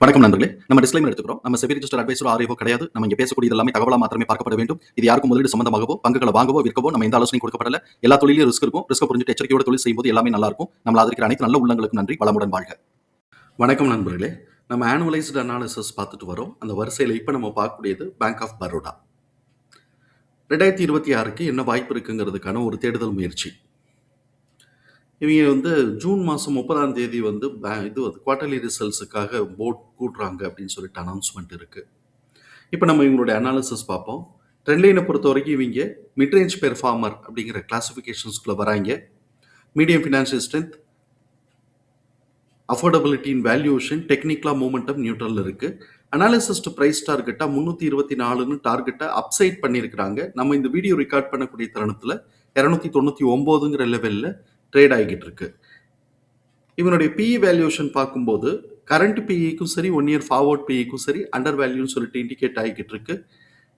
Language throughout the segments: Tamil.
வணக்கம் நண்பர்களே. நம்ம டிஸ்க்ளைமர் எடுத்துக்கிறோம். நம்ம செபி ரிஜிஸ்டர் அட்வைசரோ ஆர்ஐஓ கிடையாது. நம்ம இங்க பேசக்கூடியது எல்லாமே தகவலா மாத்திரமே பார்க்கப்பட வேண்டும். இது யாருக்கும் முதலீடு சம்பந்தமாகவோ, பங்குகளை வாங்கவோ, விற்கவோ நம்ம எந்த ஆலோசனையும் கொடுக்கப்படல. எல்லா தொழிலும் ரிஸ்க் இருக்கும். ரிஸ்க் புரிஞ்சுட்டு எச்சரிக்கையோட தொழில் செய்யும்போது எல்லாமே நல்லா இருக்கும். நம்மள ஆதரிக்கிற அனைத்து நல்ல உள்ளங்களுக்கும் நன்றி. வளமுடன் வாழ்க. வணக்கம் நண்பர்களே. நம்ம ஆனுவலைஸ்டு அனாலிசிஸ் பார்த்துட்டு வரோம். அந்த வரிசையில் இப்ப நம்ம பார்க்கக்கூடியது பேங்க் ஆஃப் பரோடா. 2026க்கு என்ன வாய்ப்பு இருக்குங்கிறதுக்கான ஒரு தேடுதல் முயற்சி. இவங்க ஜூன் மாதம் 30ஆம் தேதி குவார்டர்லி ரிசல்ட்ஸுக்காக போர்ட் கூட்டுறாங்க அப்படின்னு சொல்லிட்டு அனௌன்ஸ்மெண்ட் இருக்குது. இப்போ நம்ம இவங்களுடைய அனாலிசிஸ் பார்ப்போம். ட்ரெண்ட் லைனை பொறுத்த வரைக்கும் இவங்க மிட்ரேஞ்ச் பெர்ஃபார்மர் அப்படிங்கிற கிளாசிஃபிகேஷன்ஸ்குள்ளே வராங்க. Medium financial strength, affordability in valuation, டெக்னிக்கலாக மூமெண்டம் நியூட்ரல் இருக்குது. அனாலிசிஸ்ட் ப்ரைஸ் டார்கெட்டாக 324ன்னு டார்கெட்டை அப்சைட் பண்ணியிருக்கிறாங்க. நம்ம இந்த வீடியோ ரெக்கார்ட் பண்ணக்கூடிய தருணத்தில் 299ங்கிற லெவலில் ட்ரேட் ஆகிட்டு இருக்கு. இவனுடைய பிஇ வேல்யூஷன் பார்க்கும்போது கரண்ட் பிஇக்கும் சரி, 1 இயர் ஃபார்வர்ட் பிஇக்கும் சரி அண்டர் வேல்யூன்னு சொல்லிட்டு இண்டிகேட் ஆகிட்டு இருக்கு.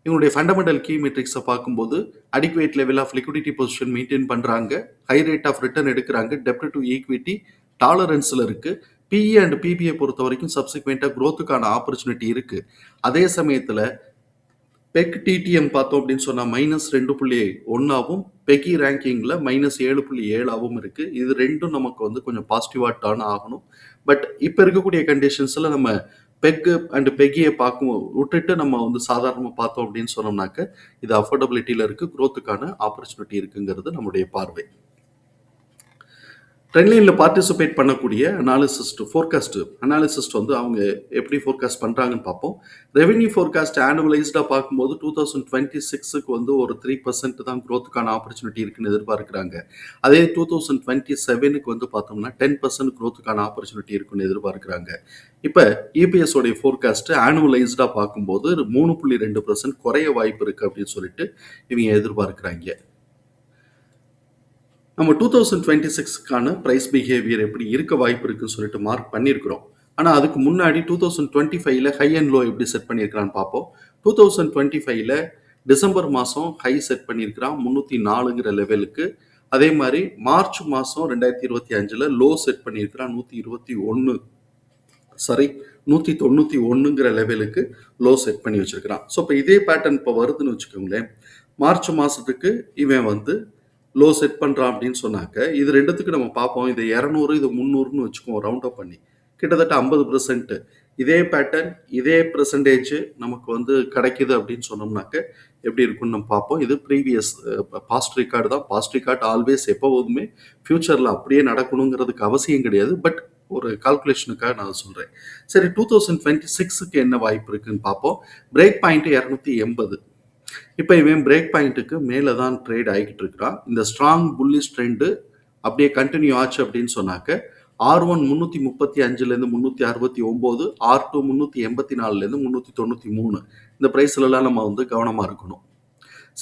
இவனுடைய ஃபண்டமெண்டல் கீ மெட்ரிக்ஸை பார்க்கும்போது adequate level of liquidity position maintain பண்ணுறாங்க, ஹை ரேட் ஆஃப் ரிட்டர்ன் எடுக்கிறாங்க, டெப்ட் டு ஈக்விட்டி டாலரன்ஸில் இருக்குது. பிஇ அண்ட் பிபிஐ பொறுத்த வரைக்கும் சப்சிக்வெண்ட்டாக க்ரோத்துக்கான ஆப்பர்ச்சுனிட்டி இருக்குது. அதே சமயத்தில் பெக் டிடிஎம் பார்த்தோம் அப்படின்னு சொன்னால் -2.1ஆகவும், பெக்கி ரேங்கிங்கில் -7.7ஆகவும் இருக்குது. இது ரெண்டும் நமக்கு கொஞ்சம் பாசிட்டிவாக டர்ன் ஆகணும். பட் இப்போ இருக்கக்கூடிய கண்டிஷன்ஸில் நம்ம பெக்கு அண்ட் பெக்கியை விட்டுட்டு நம்ம சாதாரணமாக பார்த்தோம் அப்படின்னு சொன்னோம்னாக்க இது அஃபோர்டபிலிட்டியில் இருக்குது, க்ரோத்துக்கான ஆப்பர்ச்சுனிட்டி இருக்குங்கிறது நம்முடைய பார்வை. ட்ரெண்ட்லைனில் பார்ட்டிசிபேட் பண்ணக்கூடிய ஃபோர்காஸ்ட் அனாலிசிஸ்ட் அவங்க எப்படி ஃபோர்காஸ்ட் பண்ணுறாங்கன்னு பார்ப்போம். ரெவென்யூ ஃபோர்காஸ்ட் ஆனுவலைஸ்டாக பார்க்கும்போது 2026க்கு ஒரு 3% தான் க்ரோத்துக்கான ஆப்பர்ச்சுனிட்டி இருக்குன்னு எதிர்பார்க்குறாங்க. அதே 2027க்கு பார்த்தோம்னா 10% க்ரோத்துக்கான ஆப்பர்ச்சுனிட்டி இருக்குன்னு எதிர்பார்க்குறாங்க. இப்போ இபிஎஸ் உடைய ஃபோர்காஸ்ட் ஆனுவலைஸ்டாக பார்க்கும்போது 3.2% குறைய வாய்ப்பு இருக்குது அப்படின்னு சொல்லிட்டு இவங்க எதிர்பார்க்குறாங்க. நம்ம 2026க்கான ப்ரைஸ் பிஹேவியர் எப்படி இருக்க வாய்ப்பு இருக்குன்னு சொல்லிட்டு மார்க் பண்ணியிருக்கிறோம். ஆனால் அதுக்கு முன்னாடி 2025ல் ஹை அண்ட் லோ எப்படி செட் பண்ணியிருக்கிறான்னு பார்ப்போம். 2025ல் டிசம்பர் மாதம் ஹை செட் பண்ணியிருக்கிறான் 304ங்கிற லெவலுக்கு. அதே மாதிரி மார்ச் மாதம் 2025ல் லோ செட் பண்ணியிருக்கிறான் 191ங்கிற லெவலுக்கு லோ செட் பண்ணி வச்சிருக்கிறான். ஸோ இப்போ இதே பேட்டர்ன் இப்போ வருதுன்னு வச்சுக்கோங்களேன். மார்ச் மாதத்துக்கு இவன் லோ செட் பண்ணுறான் அப்படின்னு சொன்னாக்க இது ரெண்டுத்துக்கு நம்ம பார்ப்போம். இது 200, இது 300ன்னு வச்சுக்குவோம் ரவுண்ட் அப் பண்ணி. கிட்டத்தட்ட 50% இதே பேட்டர்ன் இதே பெர்சன்டேஜ் நமக்கு கிடைக்குது அப்படின்னு சொன்னோம்னாக்க எப்படி இருக்குன்னு நம்ம பார்ப்போம். இது ப்ரீவியஸ் பாஸ்ட் ரெக்கார்டு தான். பாஸ்ட் ரெக்கார்டு ஆல்வேஸ் எப்போதுமே ஃபியூச்சரில் அப்படியே நடக்கணுங்கிறதுக்கு அவசியம் கிடையாது. பட் ஒரு கால்குலேஷனுக்காக நான் சொல்கிறேன். சரி, 2026க்கு என்ன வாய்ப்பு இருக்குன்னு பார்ப்போம். Break point 280. இப்போ இவன் பிரேக் பாயிண்ட்டுக்கு மேலே தான் ட்ரேட் ஆகிட்டு இருக்கிறான். இந்த ஸ்ட்ராங் புல்லிஷ் ட்ரெண்டு அப்படியே கண்டினியூ ஆச்சு அப்படின்னு சொன்னாக்க R1 335லேருந்து 369, R2 384லேருந்து 393 இந்த ப்ரைஸ்லலாம் நம்ம கவனமாக இருக்கணும்.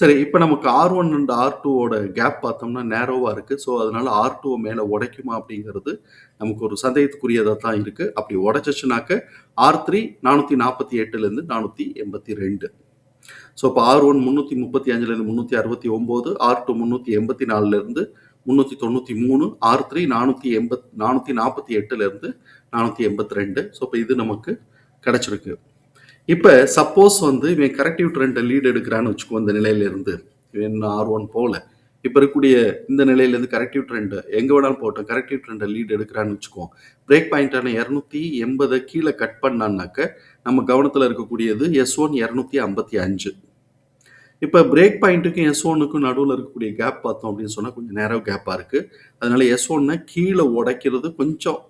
சரி, இப்போ நமக்கு R1 அண்ட் R2ஓட கேப் பார்த்தோம்னா நேரோவாக இருக்குது. ஸோ அதனால R2 மேலே உடைக்குமா அப்படிங்கிறது நமக்கு ஒரு சந்தேகத்துக்குரியதாக தான் இருக்குது. அப்படி உடைச்சிச்சுனாக்க R3 448லேருந்து 482. ஸோ இப்போ R1 335லேருந்து 369, R2 384லேருந்து 393, R3 448லேருந்து 482. ஸோ இப்போ இது நமக்கு கிடைச்சிருக்கு. இப்போ சப்போஸ் இவன் கரெக்டிவ் ட்ரெண்டை லீட் எடுக்கிறான்னு வச்சுக்கோ. இந்த நிலையிலேருந்து இவன் R1 போல இப்போ இருக்கக்கூடிய இந்த நிலையிலேருந்து கரெக்டிவ் ட்ரெண்டு எங்கே வேணாலும் போட்டோம், கரெக்டிவ் ட்ரெண்டை லீட் எடுக்கிறான்னு வச்சுக்கோம். பிரேக் பாயிண்டான 280 கீழே கட் பண்ணான்னாக்க நம்ம கவனத்தில் இருக்கக்கூடியது S1 255. இப்போ பிரேக் பாயிண்ட்டுக்கும் S1க்கும் நடுவில் இருக்கக்கூடிய கேப் பார்த்தோம் அப்படின்னு சொன்னால் கொஞ்சம் நேரோ கேப்பாக இருக்குது. அதனால S1 கீழே உடைக்கிறது கொஞ்சம்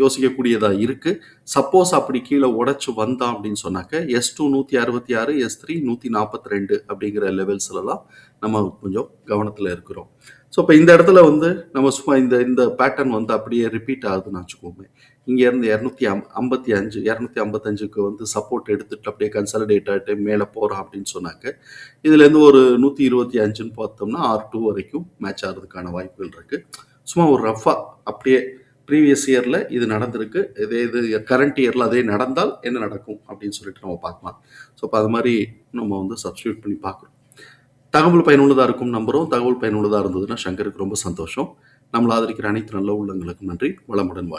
யோசிக்கக்கூடியதாக இருக்குது. சப்போஸ் அப்படி கீழே உடைச்சு வந்தான் அப்படின்னு சொன்னாக்க S2 166, S3 142 அப்படிங்கிற லெவல்ஸ்லாம் நம்ம கொஞ்சம் கவனத்தில் இருக்கிறோம். ஸோ இப்போ இந்த இடத்துல நம்ம சும்மா இந்த பேட்டர்ன் அப்படியே ரிப்பீட் ஆகுதுன்னு வச்சுக்கோங்க. இங்கேருந்து 255க்கு சப்போர்ட் எடுத்துட்டு அப்படியே கன்சாலிடேட் ஆகிட்டு மேலே போகிறான் அப்படின்னு சொன்னாக்க இதுலேருந்து ஒரு 125ன்னு பார்த்தோம்னா R2 வரைக்கும் மேட்ச் ஆகிறதுக்கான வாய்ப்புகள் இருக்குது. சும்மா ஒரு ரஃபாக அப்படியே ப்ரீவியஸ் இயரில் இது நடந்திருக்கு, இது கரண்ட் இயரில் அதே நடந்தால் என்ன நடக்கும் அப்படின்னு சொல்லிட்டு நம்ம பார்க்கலாம். ஸோ இப்போ அது மாதிரி நம்ம சப்ஸ்டியூட் பண்ணி பார்க்குறோம். தகவல் பயனுள்ளதாக இருக்கும் நம்புகிறோம். தகவல் பயனுள்ளதாக இருந்ததுன்னா சங்கருக்கு ரொம்ப சந்தோஷம். நம்மளை ஆதரிக்கிற அனைத்து நல்ல உள்ளங்களுக்கும் நன்றி. வளமுடன்.